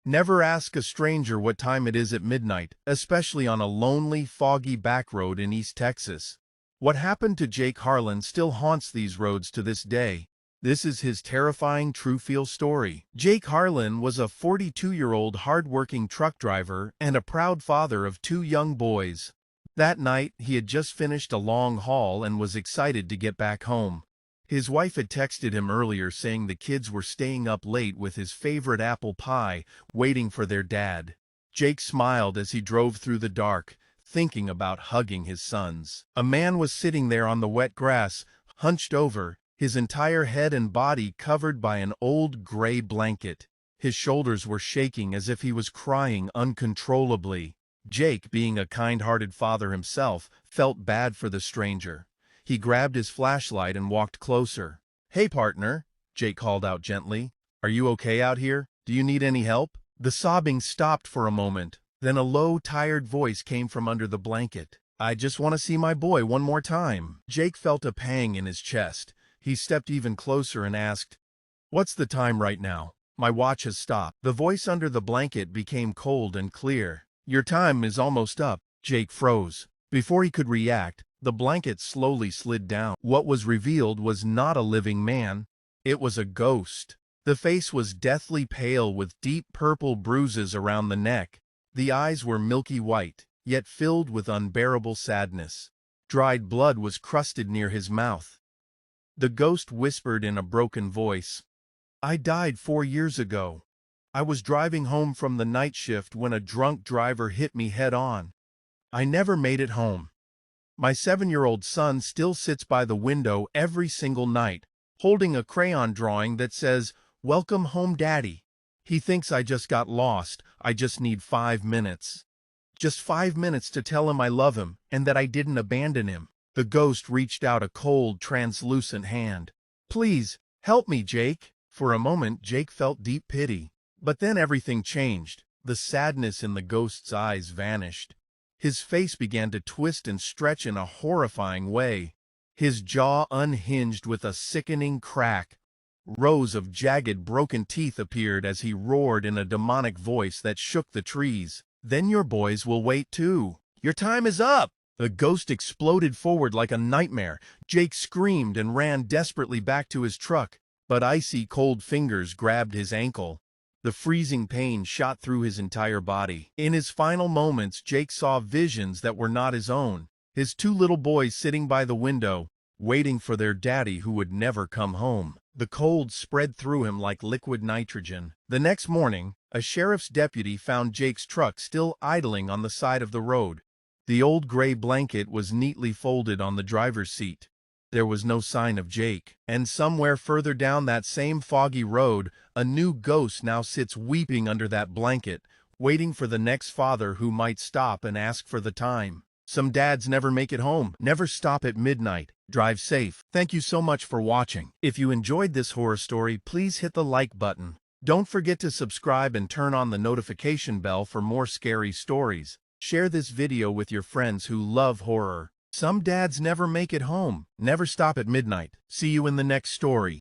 Never ask a stranger what time it is at midnight, especially on a lonely, foggy back road in East Texas. What happened to Jake Harlan still haunts these roads to this day. This is his terrifying true-feel story. Jake Harlan was a 42-year-old hard-working truck driver and a proud father of two young boys. That night, he had just finished a long haul and was excited to get back home. His wife had texted him earlier saying the kids were staying up late with his favorite apple pie, waiting for their dad. Jake smiled as he drove through the dark, thinking about hugging his sons. A man was sitting there on the wet grass, hunched over, his entire head and body covered by an old gray blanket. His shoulders were shaking as if he was crying uncontrollably. Jake, being a kind-hearted father himself, felt bad for the stranger. He grabbed his flashlight and walked closer. "Hey, partner," Jake called out gently. "Are you okay out here? Do you need any help?" The sobbing stopped for a moment. Then a low, tired voice came from under the blanket. "I just want to see my boy one more time." Jake felt a pang in his chest. He stepped even closer and asked, "What's the time right now? My watch has stopped." The voice under the blanket became cold and clear. "Your time is almost up." Jake froze. Before he could react, the blanket slowly slid down. What was revealed was not a living man. It was a ghost. The face was deathly pale with deep purple bruises around the neck. The eyes were milky white, yet filled with unbearable sadness. Dried blood was crusted near his mouth. The ghost whispered in a broken voice, "I died 4 years ago. I was driving home from the night shift when a drunk driver hit me head-on. I never made it home. My 7-year-old son still sits by the window every single night, holding a crayon drawing that says, 'Welcome home, Daddy.' He thinks I just got lost. I just need 5 minutes. Just 5 minutes to tell him I love him and that I didn't abandon him." The ghost reached out a cold, translucent hand. "Please, help me, Jake." For a moment, Jake felt deep pity. But then everything changed. The sadness in the ghost's eyes vanished. His face began to twist and stretch in a horrifying way. His jaw unhinged with a sickening crack. Rows of jagged, broken teeth appeared as he roared in a demonic voice that shook the trees. "Then your boys will wait too. Your time is up!" The ghost exploded forward like a nightmare. Jake screamed and ran desperately back to his truck, but icy cold fingers grabbed his ankle. The freezing pain shot through his entire body. In his final moments, Jake saw visions that were not his own. His 2 little boys sitting by the window, waiting for their daddy who would never come home. The cold spread through him like liquid nitrogen. The next morning, a sheriff's deputy found Jake's truck still idling on the side of the road. The old gray blanket was neatly folded on the driver's seat. There was no sign of Jake. And somewhere further down that same foggy road, a new ghost now sits weeping under that blanket, waiting for the next father who might stop and ask for the time. Some dads never make it home. Never stop at midnight. Drive safe. Thank you so much for watching. If you enjoyed this horror story, please hit the like button. Don't forget to subscribe and turn on the notification bell for more scary stories. Share this video with your friends who love horror. Some dads never make it home. Never stop at midnight. See you in the next story.